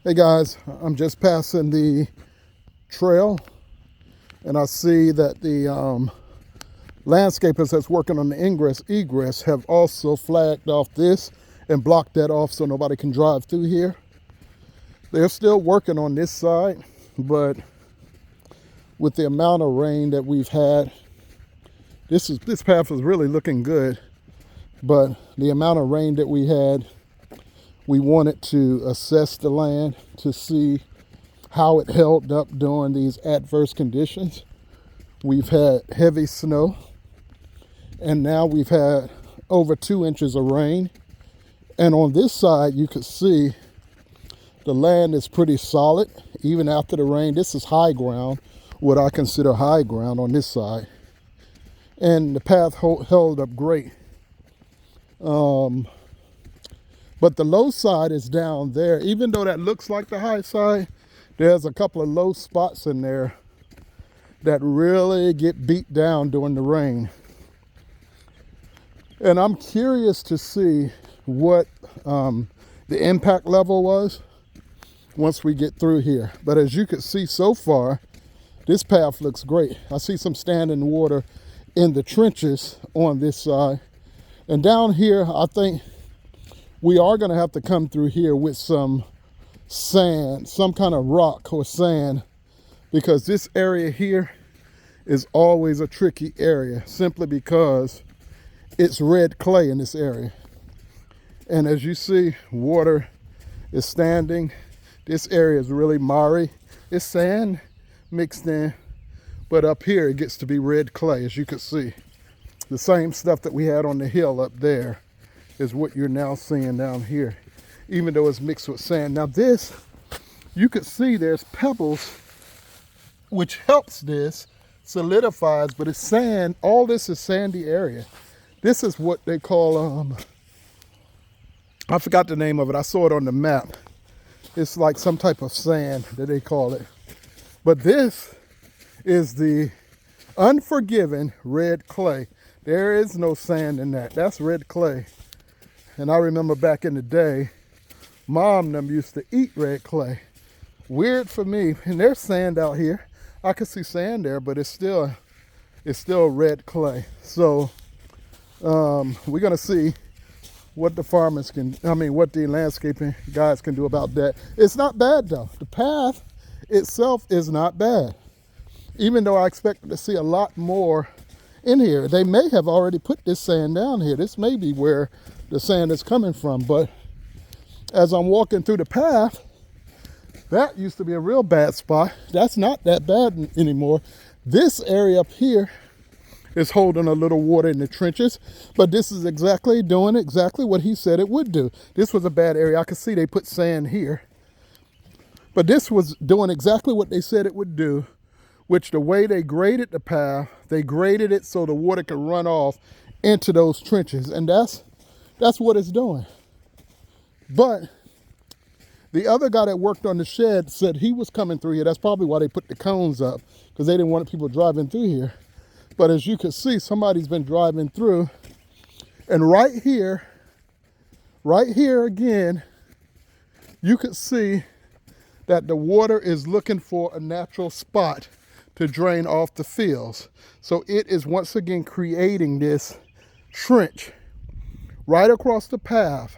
Hey guys, I'm just passing the trail and I see that the landscapers that's working on the Ingress Egress have also flagged off this and blocked that off so nobody can drive through here. They're still working on this side, but with the amount of rain that we've had, this path is really looking good, but the amount of rain that we had, we wanted to assess the land to see how it held up during these adverse conditions. We've had heavy snow, and now we've had over 2 inches of rain. And on this side, you could see the land is pretty solid, even after the rain. This is high ground, what I consider high ground on this side. And the path held up great. But the low side is down there. Even though that looks like the high side, there's a couple of low spots in there that really get beat down during the rain. And I'm curious to see what the impact level was once we get through here. But as you can see so far, this path looks great. I see some standing water in the trenches on this side. And down here, I think we are going to have to come through here with some sand, some kind of rock or sand, because this area here is always a tricky area simply because it's red clay in this area. And as you see, water is standing. This area is really miry. It's sand mixed in, but up here it gets to be red clay, as you can see. The same stuff that we had on the hill up there is what you're now seeing down here, even though it's mixed with sand. Now this, you could see there's pebbles, which helps this, solidifies, but it's sand. All this is sandy area. This is what they call, I forgot the name of it. I saw it on the map. It's like some type of sand that they call it. But this is the unforgiving red clay. There is no sand in that. That's red clay. And I remember back in the day, Mom and them used to eat red clay. Weird for me. And there's sand out here. I can see sand there, but it's still red clay. So we're gonna see what the farmers what the landscaping guys can do about that. It's not bad though. The path itself is not bad. Even though I expected to see a lot more in here. They may have already put this sand down here. This may be where the sand is coming from, but as I'm walking through the path, that used to be a real bad spot. That's not that bad anymore. This area up here is holding a little water in the trenches, but this is doing exactly what he said it would do. This was a bad area. I could see they put sand here, but this was doing exactly what they said it would do, which the way they graded the path, they graded it so the water could run off into those trenches, and that's what it's doing. But the other guy that worked on the shed said he was coming through here. That's probably why they put the cones up, because they didn't want people driving through here. But as you can see, somebody's been driving through, and right here again, you could see that the water is looking for a natural spot to drain off the fields. So it is once again creating this trench right across the path.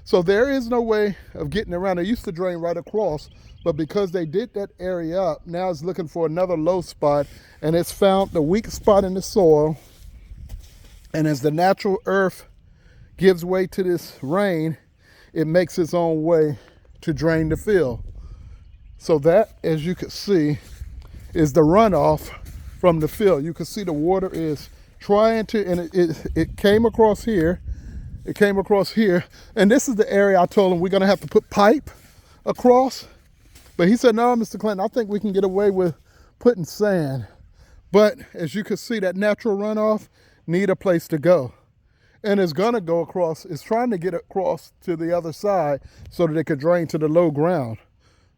So there is no way of getting around. It used to drain right across, but because they did that area up, now it's looking for another low spot, and it's found the weak spot in the soil. And as the natural earth gives way to this rain, it makes its own way to drain the field. So that, as you can see, is the runoff from the field. You can see the water is trying to, and it came across here. It came across here. And this is the area I told him we're gonna have to put pipe across. But he said, no, Mr. Clanton, I think we can get away with putting sand. But as you can see, that natural runoff need a place to go. And it's gonna go across, it's trying to get across to the other side so that it could drain to the low ground.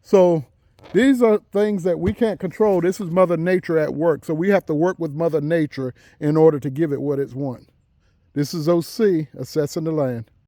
So these are things that we can't control. This is Mother Nature at work. So we have to work with Mother Nature in order to give it what it wants. This is OC assessing the land.